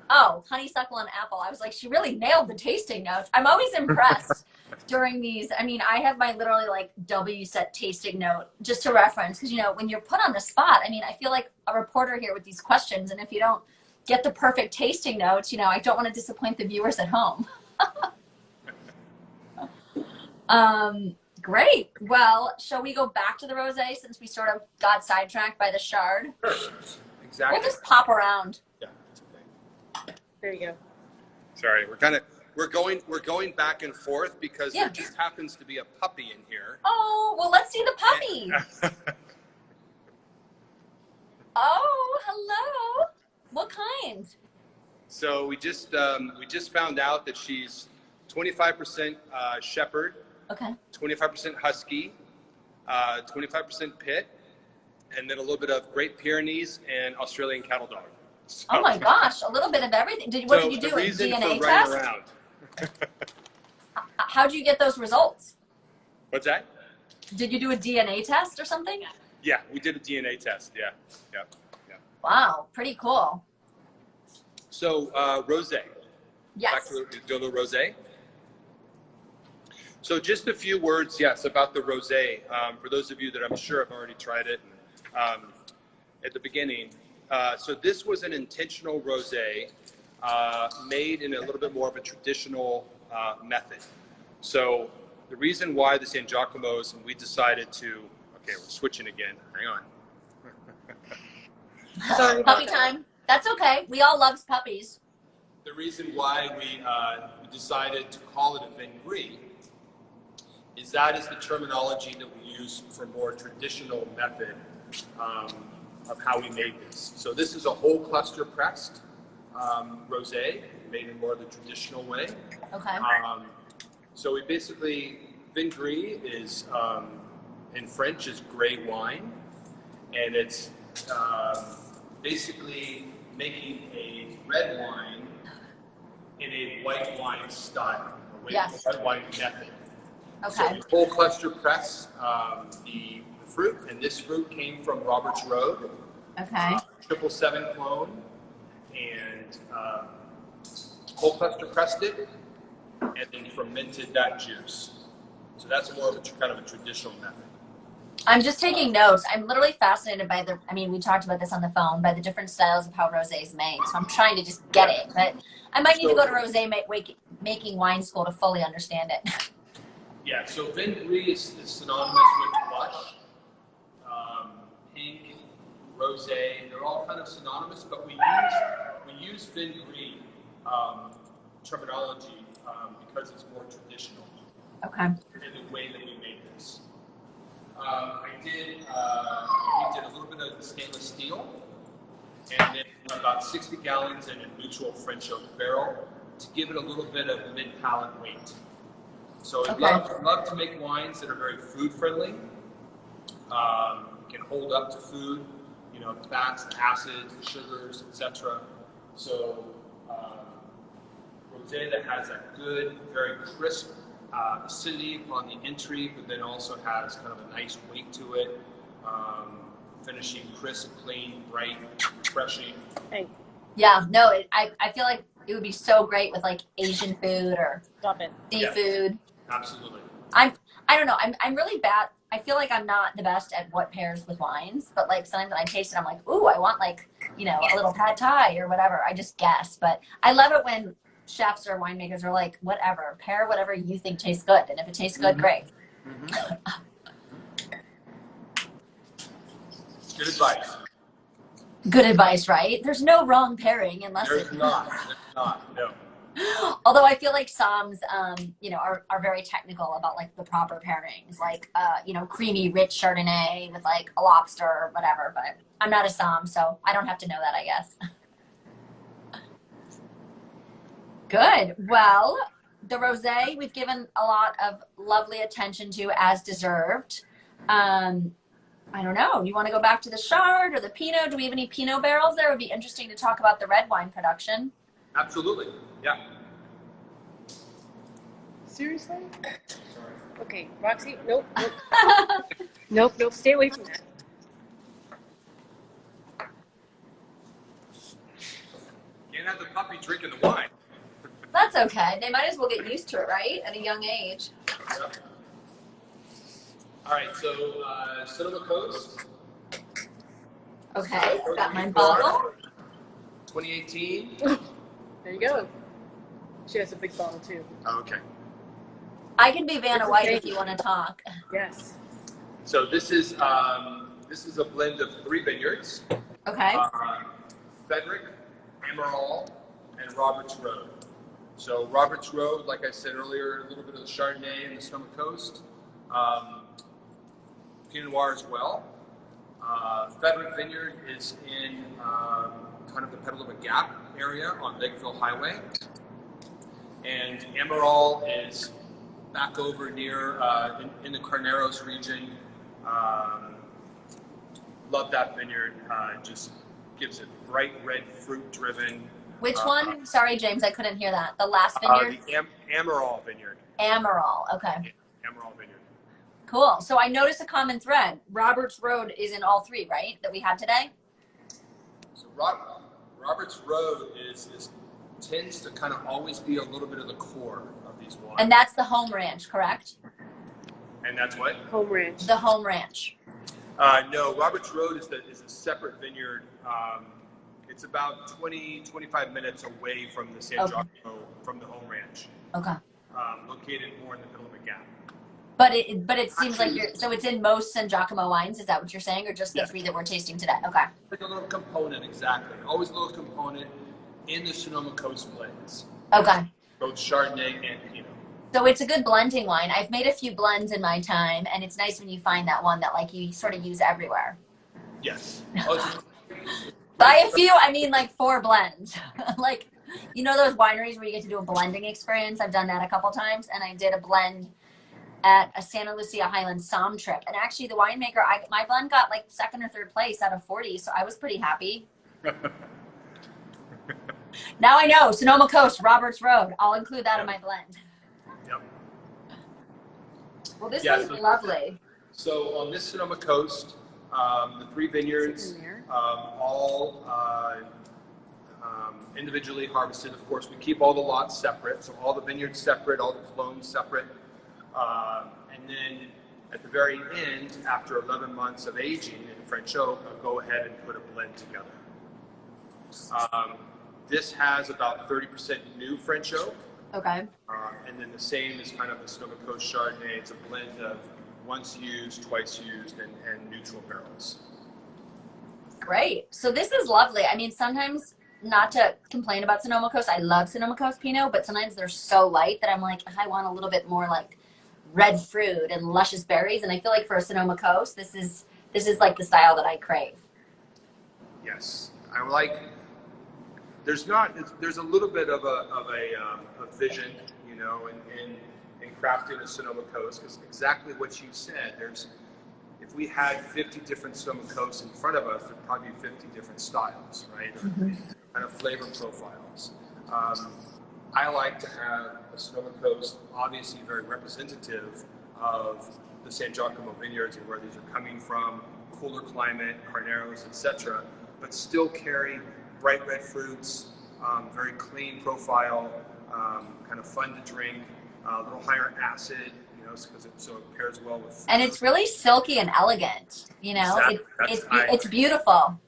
honeysuckle and apple. I was like, she really nailed the tasting notes. I'm always impressed during these. I mean, I have my literally like W set tasting note just to reference. Because, when you're put on the spot, I mean, I feel like a reporter here with these questions. And if you don't get the perfect tasting notes, I don't want to disappoint the viewers at home. Great. Well, shall we go back to the rosé since we sort of got sidetracked by the Chard? Sure. Exactly. We'll just pop around. Yeah, that's okay. There you go. Sorry, we're going back and forth because there just happens to be a puppy in here. Oh, well, let's see the puppy. Oh, hello. What kind? So we just found out that she's 25% shepherd, okay, 25% husky, 25% pit, and then a little bit of Great Pyrenees and Australian cattle dog. So, oh my gosh, a little bit of everything. What did you do? A DNA test? How'd you get those results? What's that? Did you do a DNA test or something? Yeah, we did a DNA test. Yeah. Wow, pretty cool. So rosé. Yes. Back to the rosé. So just a few words, about the rosé. For those of you that I'm sure have already tried it at the beginning. So this was an intentional rosé made in a little bit more of a traditional method. So the reason why the Sangiacomos, and we decided to, okay, we're switching again. Hang on. Sorry, puppy time. That's okay. We all love puppies. The reason why we decided to call it a Vin Gris is that is the terminology that we use for more traditional method of how we made this. So this is a whole cluster pressed rosé made in more of the traditional way. Okay. So we basically, Vin Gris is, in French, is gray wine, and it's basically making a red wine in a white wine style, white wine method. Okay. So we whole cluster press the fruit, and this fruit came from Roberts Road. Okay. 777 clone, and whole cluster pressed it, and then fermented that juice. So that's more of a kind of a traditional method. I'm just taking notes. I'm literally fascinated by we talked about this on the phone, by the different styles of how rosé is made. So I'm trying to just get it. But I might need to go to rosé making wine school to fully understand it. Yeah, so Vin Gris is synonymous with blush, pink, rosé. They're all kind of synonymous, but we use Vin Gris terminology because it's more traditional. Okay. In the way that we made this. We did a little bit of stainless steel, and then about 60 gallons in a neutral French oak barrel to give it a little bit of mid-palate weight. So I love to make wines that are very food friendly. can hold up to food, you know, the fats, the acids, the sugars, etc. So rosé that has a good, very crisp acidity on the entry, but then also has kind of a nice weight to it. Finishing crisp, clean, bright, refreshing. Hey. Yeah, no, I feel like it would be so great with like Asian food or seafood. Yeah, absolutely. I don't know. I'm really bad. I feel like I'm not the best at what pairs with wines, but like sometimes when I taste it, I'm like, ooh, I want like, you know, a little pad thai or whatever. I just guess, but I love it when chefs or winemakers are like, whatever, pair whatever you think tastes good, and if it tastes good, great. Good advice. Good advice, right? There's no wrong pairing unless There's not, no. Although I feel like somms, you know, are very technical about like the proper pairings, like, you know, creamy, rich Chardonnay with like a lobster or whatever, but I'm not a somm, so I don't have to know that, I guess. Good. Well, the rosé we've given a lot of lovely attention to, as deserved. I don't know. You want to go back to the Chard or the Pinot? Do we have any Pinot barrels there? It would be interesting to talk about the red wine production. Absolutely. Yeah. Seriously? Sorry. Okay, Roxy, nope. Nope, stay away from that. Can't have the puppy drinking the wine. That's okay. They might as well get used to it, right? At a young age. Yep. All right, so Sonoma Coast. Okay, got my bottle. 2018. There you go. She has a big bottle too. Oh, okay. I can be Vanna White if you want to talk. Yes. So this is a blend of 3 vineyards. Okay. Frederick, Emerald, and Roberts Road. So Roberts Road, like I said earlier, a little bit of the Chardonnay and the Sonoma Coast. Pinot Noir as well. Frederick Vineyard is in kind of the Petaluma Gap area on Lakeville Highway. And Emerald is back over near in the Carneros region. Love that vineyard. Just gives it bright red fruit driven. Which one? Sorry, James, I couldn't hear that. The last vineyard? The Emerald Vineyard. Emerald, okay. Emerald Vineyard. Cool. So I noticed a common thread. Roberts Road is in all 3, right? That we had today? So Roberts Road tends to kind of always be a little bit of the core of these wines. And that's the home ranch, correct? And that's what? Home ranch. The home ranch. No, Roberts Road is a separate vineyard. It's about 25 minutes away from the Sangiacomo, from the home ranch. Okay. Located more in the Petaluma Gap. But it seems like so it's in most Sangiacomo wines. Is that what you're saying, or just the 3 that we're tasting today? Okay. Like a little component, exactly. Always a little component in the Sonoma Coast blends. Okay. Both Chardonnay and Pinot. So it's a good blending wine. I've made a few blends in my time, and it's nice when you find that one that like you sort of use everywhere. Yes. By a few, I mean like 4 blends. Like, you know those wineries where you get to do a blending experience? I've done that a couple times, and I did a blend at a Santa Lucia Highlands Somm trip. And actually the winemaker, my blend got like 2nd or 3rd place out of 40, so I was pretty happy. Now I know, Sonoma Coast, Roberts Road. I'll include that in my blend. Yep. Well, this one's lovely. So on this Sonoma Coast, the 3 vineyards, all individually harvested. Of course, we keep all the lots separate, so all the vineyards separate, all the clones separate. And then at the very end, after 11 months of aging in French oak, I'll go ahead and put a blend together. This has about 30% new French oak. Okay. And then the same is kind of the Sonoma Coast Chardonnay. It's a blend of once used, twice used, and neutral barrels. Great. So this is lovely. I mean, sometimes, not to complain about Sonoma Coast, I love Sonoma Coast Pinot, but sometimes they're so light that I'm like, I want a little bit more like red fruit and luscious berries. And I feel like for a Sonoma Coast, this is like the style that I crave. Yes. I like, there's a little bit of a vision, you know, in crafting a Sonoma Coast, because exactly what you said, if we had 50 different Sonoma coasts in front of us, there'd probably be 50 different styles, right? Kind of flavor profiles. I like to have a Sonoma coast obviously very representative of the Sangiacomo vineyards and where these are coming from, cooler climate, Carneros, etc., but still carry bright red fruits, very clean profile, kind of fun to drink, a little higher acid, because it pairs well with. And it's really silky and elegant, Exactly. It's beautiful.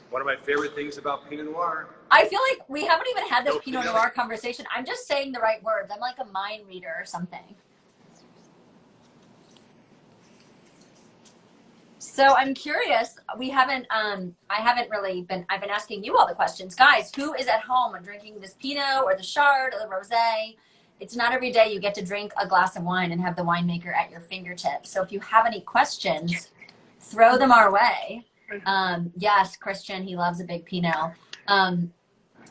One of my favorite things about Pinot Noir. I feel like we haven't even had this Pinot Noir conversation. I'm just saying the right words. I'm like a mind reader or something. So I'm curious, I've been asking you all the questions. Guys, who is at home and drinking this Pinot or the Chard or the Rosé? It's not every day you get to drink a glass of wine and have the winemaker at your fingertips. So if you have any questions, throw them our way. Yes, Christian, he loves a big Pinot.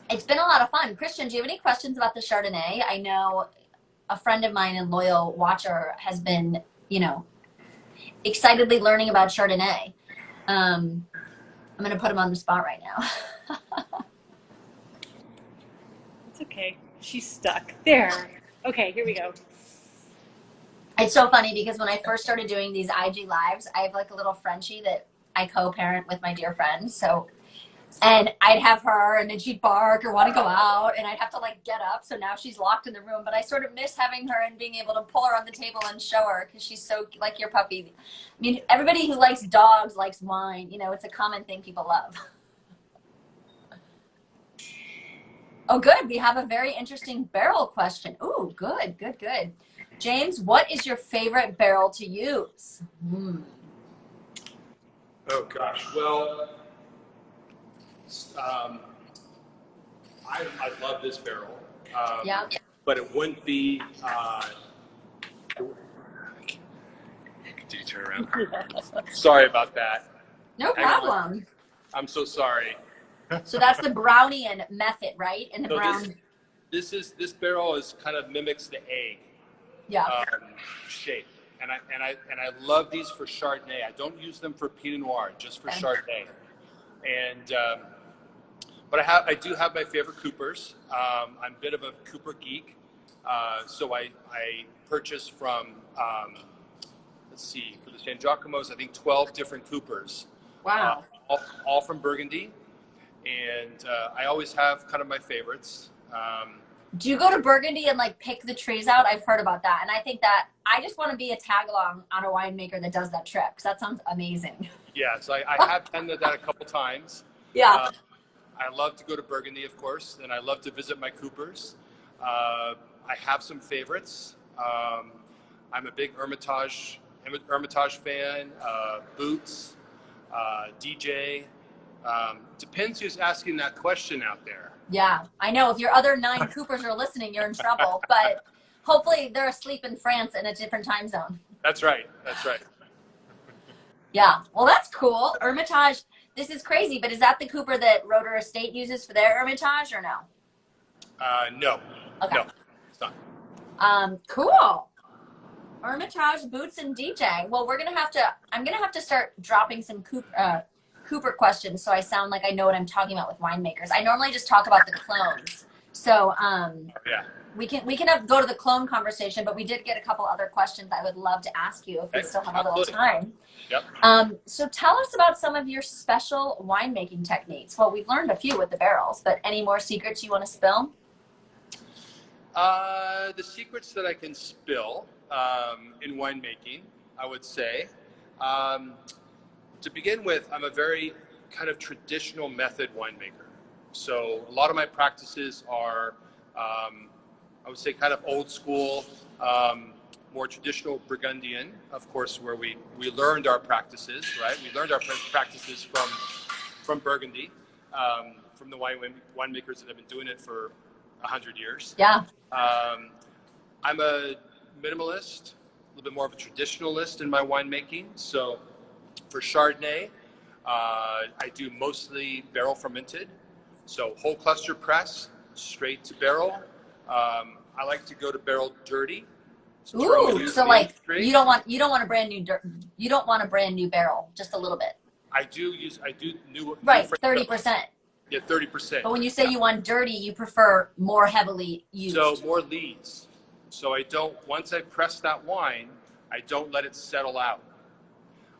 It's been a lot of fun. Christian, do you have any questions about the Chardonnay? I know a friend of mine and loyal watcher has been, excitedly learning about Chardonnay. I'm going to put him on the spot right now. It's okay. She's stuck. There. Okay, here we go. It's so funny because when I first started doing these IG lives, I have like a little Frenchie that I co-parent with my dear friend. And I'd have her and then she'd bark or want to go out and I'd have to like get up. So now she's locked in the room, but I sort of miss having her and being able to pull her on the table and show her because she's so like your puppy. I mean, everybody who likes dogs likes wine. It's a common thing people love. Oh, good. We have a very interesting barrel question. Ooh, good. James, what is your favorite barrel to use? Oh gosh, well, I love this barrel. Yeah. But it wouldn't be. Did you turn around? Sorry about that. No problem. I'm so sorry. So that's the Brownian method, right? In the So brown. This barrel is kind of mimics the egg. Yeah. Shape. And I love these for Chardonnay. I don't use them for Pinot Noir, just for Chardonnay. And but I do have my favorite coopers. I'm a bit of a cooper geek, so I purchased from let's see, for the Sangiacomos, I think 12 different coopers. Wow. All from Burgundy, and I always have kind of my favorites. Do you go to Burgundy and like pick the trees out? I've heard about that. And I think that I just want to be a tag along on a winemaker that does that trip because that sounds amazing. Yeah, so I have done that a couple times. Yeah. I love to go to Burgundy, of course, and I love to visit my coopers. I have some favorites. I'm a big Hermitage fan, Boots, DJ. Depends who's asking that question out there. Yeah, I know. If your other 9 coopers are listening, you're in trouble. But hopefully they're asleep in France in a different time zone. That's right. Yeah, well, that's cool. Hermitage, this is crazy, but is that the cooper that Roeder Estate uses for their Hermitage or no? No. Okay. No, it's not. Cool. Hermitage, Boots, and DJ. Well, I'm gonna have to start dropping some Cooper questions so I sound like I know what I'm talking about with winemakers. I normally just talk about the clones. So Yeah. we can go to the clone conversation, but we did get a couple other questions I would love to ask you if we still have a little time. Yep. So tell us about some of your special winemaking techniques. Well, we've learned a few with the barrels, but any more secrets you want to spill? The secrets that I can spill in winemaking, I would say, to begin with, I'm a very kind of traditional method winemaker. So a lot of my practices are, I would say, kind of old school, more traditional Burgundian, of course, where we learned our practices, right? We learned our practices from Burgundy, from the winemakers that have been doing it for 100 years. Yeah. I'm a minimalist, a little bit more of a traditionalist in my winemaking. So for Chardonnay, I do mostly barrel fermented. So whole cluster press, straight to barrel. I like to go to barrel dirty. Ooh, so like you don't want a brand new barrel, just a little bit. I do new right, 30%. Yeah, 30%. But when you say you want dirty, you prefer more heavily used. So more lees. So I don't, once I press that wine, I don't let it settle out.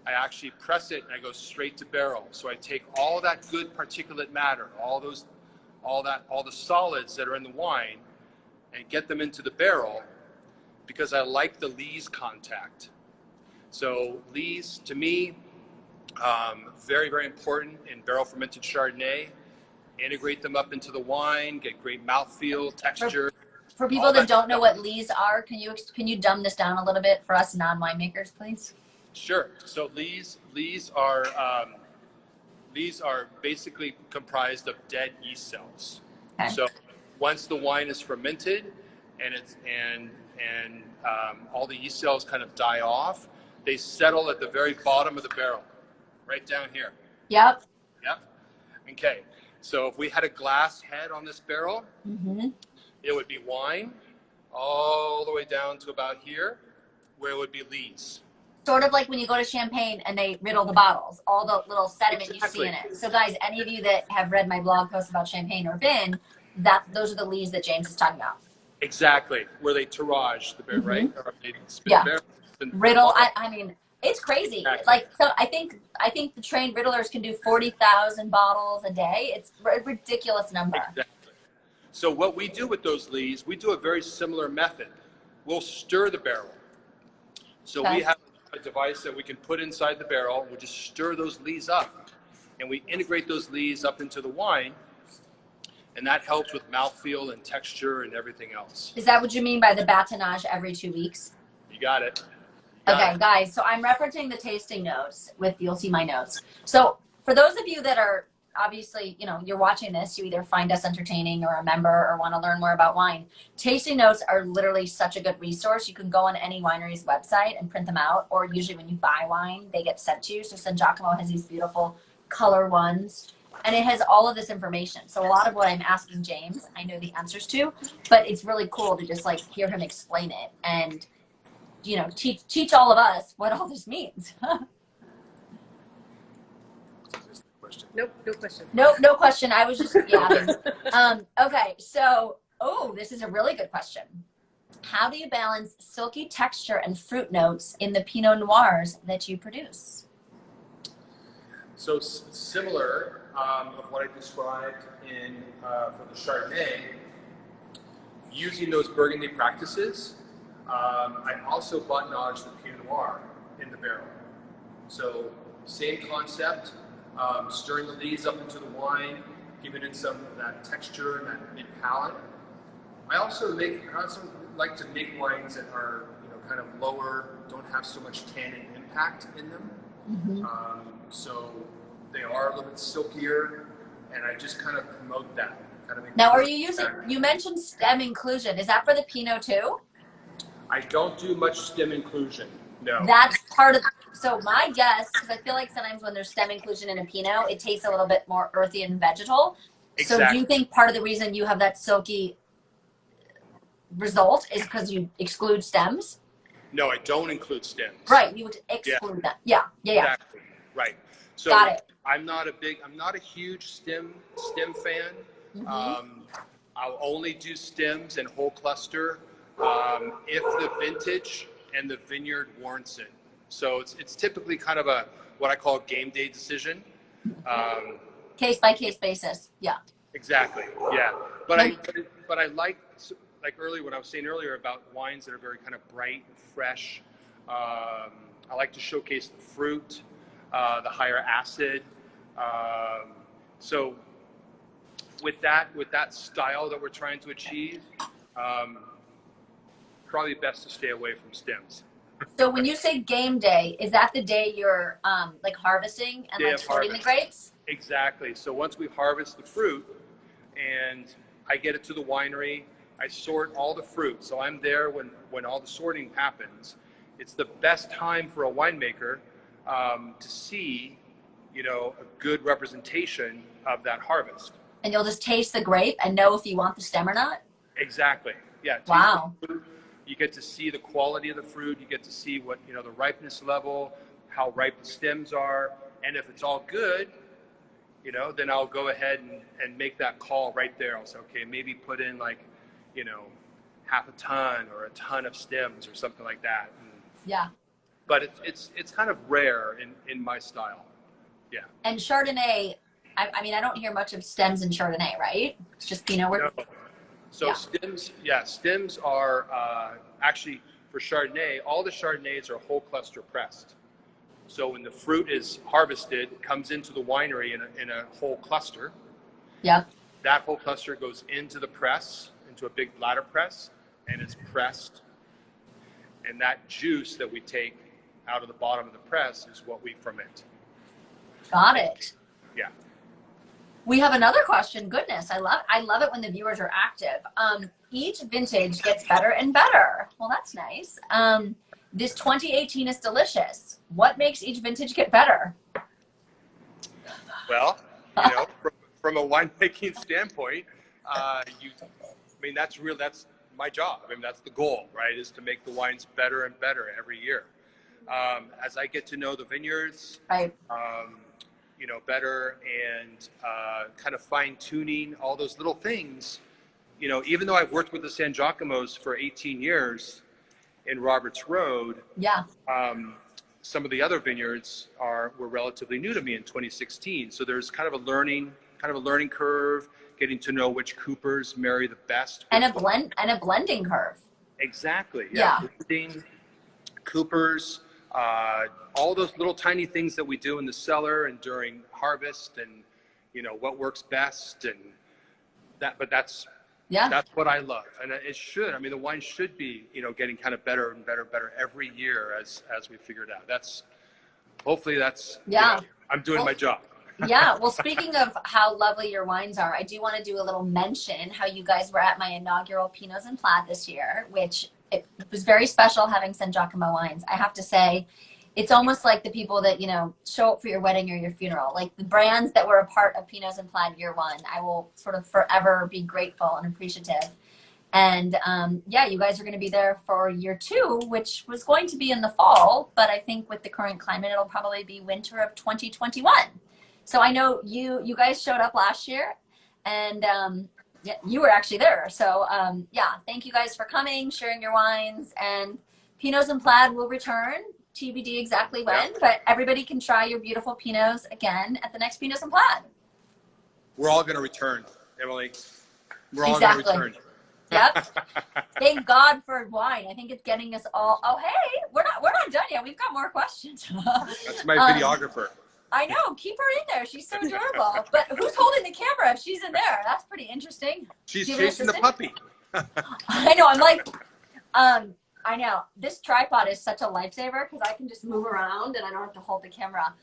I actually press it and I go straight to barrel. So I take all that good particulate matter, all the solids that are in the wine, and get them into the barrel because I like the lees contact. So lees, to me, very, very important in barrel fermented Chardonnay. Integrate them up into the wine, get great mouthfeel, texture. For people that don't know what lees are, can you dumb this down a little bit for us non-winemakers, please? Sure. So lees are basically comprised of dead yeast cells. Okay. So once the wine is fermented and all the yeast cells kind of die off, they settle at the very bottom of the barrel, right down here. Yep. Okay. So if we had a glass head on this barrel, it would be wine all the way down to about here, where it would be lees. Sort of like when you go to Champagne and they riddle the bottles, all the little sediment you see in it. So guys, any of you that have read my blog post about Champagne or been, those are the lees that James is talking about. Exactly, where they tirage the barrel, right? Or they spin the barrel. Riddle, I mean, it's crazy. Exactly. Like, so I think the trained riddlers can do 40,000 bottles a day. It's a ridiculous number. Exactly. So what we do with those lees, we do a very similar method. We'll stir the barrel. So we have a device that we can put inside the barrel. We'll just stir those lees up, and we integrate those lees up into the wine, and that helps with mouthfeel and texture and everything else. Is that what you mean by the batonnage every 2 weeks? You got it. Okay, guys, so I'm referencing the tasting notes you'll see my notes. So for those of you that are obviously, you're watching this, you either find us entertaining or a member or want to learn more about wine. Tasting notes are literally such a good resource. You can go on any winery's website and print them out, or usually when you buy wine, they get sent to you. So Sangiacomo has these beautiful color ones, and it has all of this information. So a lot of what I'm asking James, I know the answers to, but it's really cool to just hear him explain it and teach all of us what all this means. Nope, no question. Nope, no question. I was just yapping. Okay, so, this is a really good question. How do you balance silky texture and fruit notes in the Pinot Noirs that you produce? So similar of what I described for the Chardonnay, using those Burgundy practices, I also batonnage the Pinot Noir in the barrel. So same concept, stirring the lees up into the wine, giving it some of that texture and that mid palate. I also like to make wines that are kind of lower, don't have so much tannin impact in them. So they are a little bit silkier, and I just kind of promote that. Now, are you using? You mentioned stem inclusion. Is that for the Pinot too? I don't do much stem inclusion, no. That's part of, so my guess, because I feel like sometimes when there's stem inclusion in a Pinot, it tastes a little bit more earthy and vegetal. Exactly. So do you think part of the reason you have that silky result is because you exclude stems? No, I don't include stems. Right, you would exclude them. Yeah. Exactly, right. So got it. I'm not a huge stem fan. I'll only do stems and whole cluster if the vintage and the vineyard warrants it. So it's typically kind of what I call a game day decision. Case by case basis. Yeah. Exactly. Yeah. But I like earlier, what I was saying earlier about wines that are very kind of bright and fresh. I like to showcase the fruit, the higher acid. So with that style that we're trying to achieve, probably best to stay away from stems. So when you say game day, is that the day you're harvesting and sorting the grapes? Exactly. So once we harvest the fruit and I get it to the winery, I sort all the fruit. So I'm there when all the sorting happens. It's the best time for a winemaker to see, a good representation of that harvest. And you'll just taste the grape and know if you want the stem or not? Exactly. Yeah. Wow. You get to see the quality of the fruit. You get to see what, you know, the ripeness level, how ripe the stems are. And if it's all good, you know, then I'll go ahead and make that call right there. I'll say, okay, maybe put in like, you know, half a ton or a ton of stems or something like that. Yeah. But it's kind of rare in my style. Yeah. And Chardonnay, I mean, I don't hear much of stems in Chardonnay, right? It's just Pinot. No. So yeah. stems are actually, for Chardonnay, all the Chardonnays are whole cluster pressed. So when the fruit is harvested, it comes into the winery in a whole cluster. Yeah. That whole cluster goes into the press, into a big bladder press, and it's pressed. And that juice that we take out of the bottom of the press is what we ferment. Got it. Yeah. We have another question. Goodness, I love it when the viewers are active. Each vintage gets better and better. Well, that's nice. This 2018 is delicious. What makes each vintage get better? Well, you know, from a winemaking standpoint, I mean, that's my job. I mean, that's the goal, right? Is to make the wines better and better every year. As I get to know the vineyards, right. You know, better and kind of fine tuning all those little things. You know, even though I've worked with the Sangiacomos for 18 years in Roberts Road, yeah. Some of the other vineyards were relatively new to me in 2016. So there's kind of a learning curve, getting to know which coopers marry the best. And a blending curve. Exactly. Yeah. Blending, coopers, all those little tiny things that we do in the cellar and during harvest, and you know what works best, and that. But that's what I love, and it should. I mean, the wine should be, you know, getting kind of better and better every year as we figure it out. Hopefully that's you know, I'm doing my job. Yeah. Well, speaking of how lovely your wines are, I do want to do a little mention how you guys were at my inaugural Pinots and Plaid this year, which it was very special having Sangiacomo Wines. I have to say, it's almost like the people that, you know, show up for your wedding or your funeral, like the brands that were a part of Pinots and Plaid year one. I will sort of forever be grateful and appreciative. And yeah, you guys are going to be there for year two, which was going to be in the fall, but I think with the current climate, it'll probably be winter of 2021. So I know you guys showed up last year, and yeah, you were actually there. So yeah, thank you guys for coming, sharing your wines, and Pinots and Plaid will return. TBD exactly when, but everybody can try your beautiful Pinots again at the next Pinots and Plaid. We're all going to return, Emily. We're all going to return. Yep. Thank God for wine. I think it's getting us all. Oh, hey, we're not done yet. We've got more questions. That's my videographer. I know. Keep her in there. She's so adorable. But who's holding the camera if she's in there? That's pretty interesting. She's chasing the puppy. I know. I'm like, I know. This tripod is such a lifesaver because I can just move around and I don't have to hold the camera.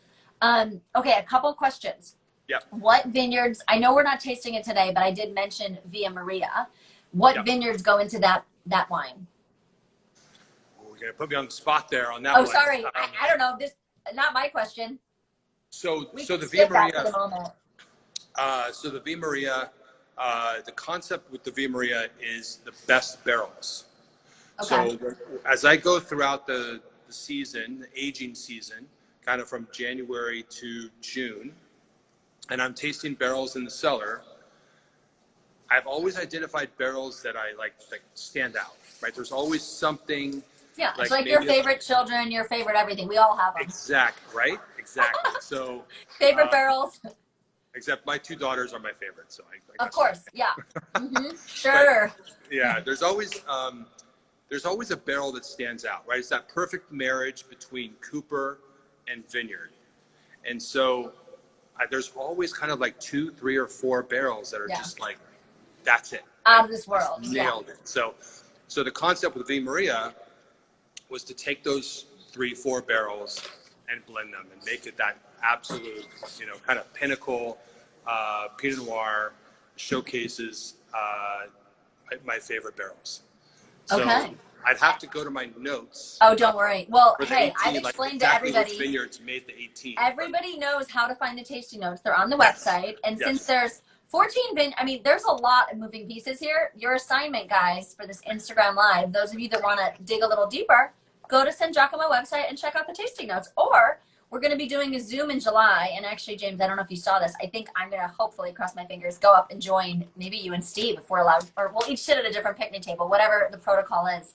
Okay, a couple questions. Yeah. What vineyards, I know we're not tasting it today, but I did mention Villa Maria. What vineyards go into that wine? Oh, you're going to put me on the spot there on that one. Oh, sorry. I don't know. This not my question. So the Villa Maria, the concept with the Villa Maria is the best barrels. Okay. So as I go throughout the season, the aging season, kind of from January to June, and I'm tasting barrels in the cellar, I've always identified barrels that I like stand out, right? There's always something. Yeah, it's like your favorite children, your favorite everything. We all have them. Exactly, right? Exactly. So favorite barrels. Except my two daughters are my favorite, so I of course, yeah. Mm-hmm. Sure. But, yeah, there's always a barrel that stands out, right? It's that perfect marriage between Cooper and Vineyard. And so there's always kind of like 2, 3, or 4 barrels that are just like, that's it. Out of this world. Nailed it. So the concept with Villa Maria was to take those 3, 4 barrels and blend them and make it that absolute, you know, kind of pinnacle Pinot Noir showcases my favorite barrels. So okay. I'd have to go to my notes. Oh, don't worry. Well, hey, 18, I've explained exactly to everybody. Vineyards made the 18. Everybody knows how to find the tasting notes. They're on the website. And since there's 14 I mean, there's a lot of moving pieces here. Your assignment, guys, for this Instagram Live, those of you that want to dig a little deeper, go to Sangiacomo website and check out the tasting notes. Or we're going to be doing a Zoom in July. And actually, James, I don't know if you saw this. I think I'm going to hopefully, cross my fingers, go up and join maybe you and Steve if we're allowed. Or we'll each sit at a different picnic table, whatever the protocol is.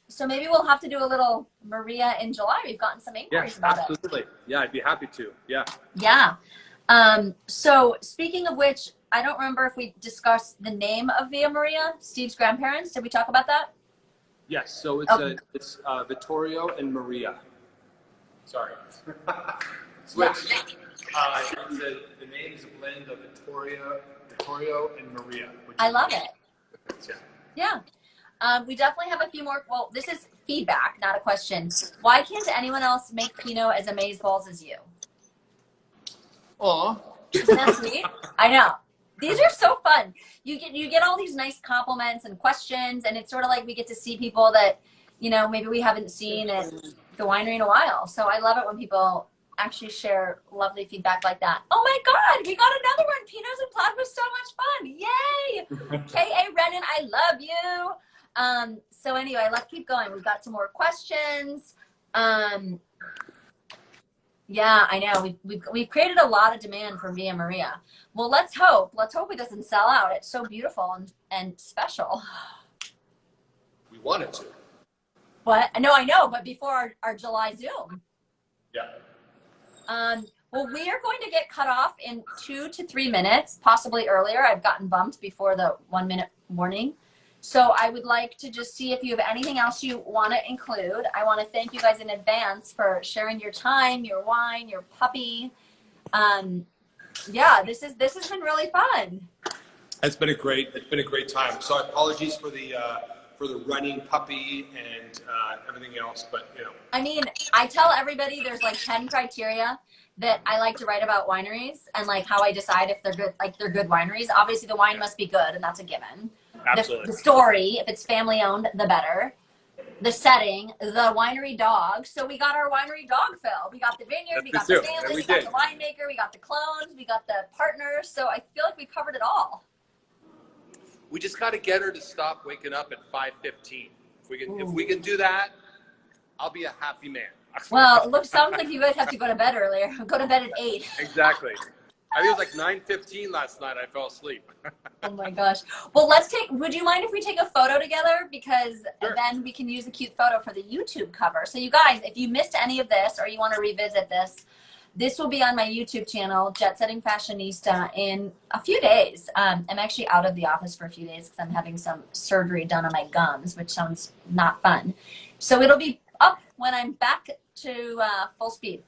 So maybe we'll have to do a little Maria in July. We've gotten some inquiries about it. Absolutely. Yeah, I'd be happy to. Yeah. Yeah. So speaking of which, I don't remember if we discussed the name of Via Maria, Steve's grandparents. Did we talk about that? Yes. So it's Vittorio and Maria. Sorry. Switch. The name is a blend of Vittorio and Maria. I love it. Yeah. Yeah. We definitely have a few more. Well, this is feedback, not a question. Why can't anyone else make Pinot as amazeballs as you? Aw. Isn't that sweet? I know. These are so fun. You get all these nice compliments and questions, and it's sort of like we get to see people that, you know, maybe we haven't seen at the winery in a while. So I love it when people actually share lovely feedback like that. Oh my God, we got another one. Pinots and Plaid was so much fun. Yay. K.A. Renan, I love you. So anyway, let's keep going. We've got some more questions. Yeah, I know. We've created a lot of demand for Via Maria. Well, let's hope it doesn't sell out. It's so beautiful and special. We wanted to. What? No, I know, but before our July Zoom. Yeah. Well, we are going to get cut off in 2 to 3 minutes, possibly earlier. I've gotten bumped before the 1 minute warning. So I would like to just see if you have anything else you want to include. I want to thank you guys in advance for sharing your time, your wine, your puppy. Yeah, this has been really fun. It's been a great time. So apologies for the running puppy and everything else, but you know. I mean, I tell everybody there's like 10 criteria that I like to write about wineries and like how I decide if they're good, like they're good wineries. Obviously the wine must be good, and that's a given. Absolutely. The story, if it's family owned, the better. The setting, the winery dog. So we got our winery dog, Phil. We got the vineyard, we got the family, we got the winemaker, we got the clones, we got the partners. So I feel like we covered it all. We just got to get her to stop waking up at 5:15. If we can do that, I'll be a happy man. Well, look, sounds like you guys have to go to bed earlier. Go to bed at 8. Exactly. I think it was like 9:15 last night. I fell asleep. Oh my gosh. Well, would you mind if we take a photo together? Because then we can use a cute photo for the YouTube cover. So you guys, if you missed any of this or you want to revisit this will be on my YouTube channel, Jet Setting Fashionista, in a few days. I'm actually out of the office for a few days because I'm having some surgery done on my gums, which sounds not fun. So it'll be up when I'm back to full speed.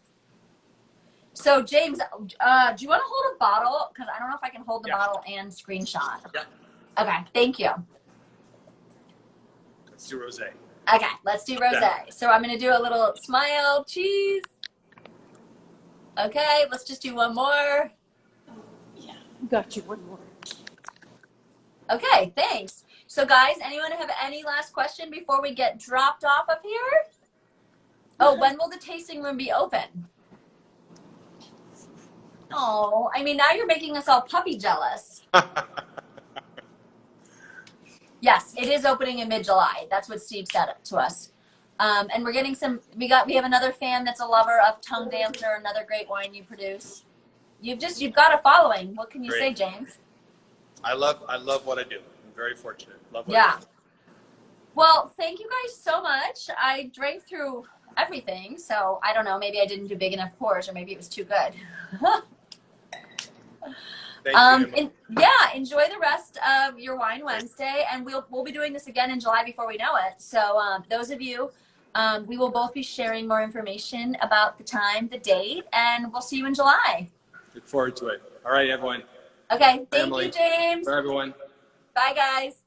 So James, do you want to hold a bottle? Because I don't know if I can hold the bottle and screenshot. Yeah. Okay, thank you. Let's do rosé. Okay, let's do rosé. Yeah. So I'm going to do a little smile, cheese. Okay, let's just do one more. Yeah, got you one more. Okay, thanks. So guys, anyone have any last question before we get dropped off up here? Oh, when will the tasting room be open? Oh, I mean, now you're making us all puppy jealous. Yes, it is opening in mid-July. That's what Steve said to us. And we're getting we have another fan that's a lover of Tongue Dancer, another great wine you produce. You've got a following. What can you say, James? I love what I do. I'm very fortunate. Love what I do. Well, thank you guys so much. I drank through everything, so I don't know. Maybe I didn't do big enough pours, or maybe it was too good. Enjoy the rest of your Wine Wednesday, and we'll be doing this again in July before we know it. So those of you, we will both be sharing more information about the time, the date, and we'll see you in July. Look forward to it. All right, everyone. Okay, thank you, James. Bye, everyone. Bye, guys.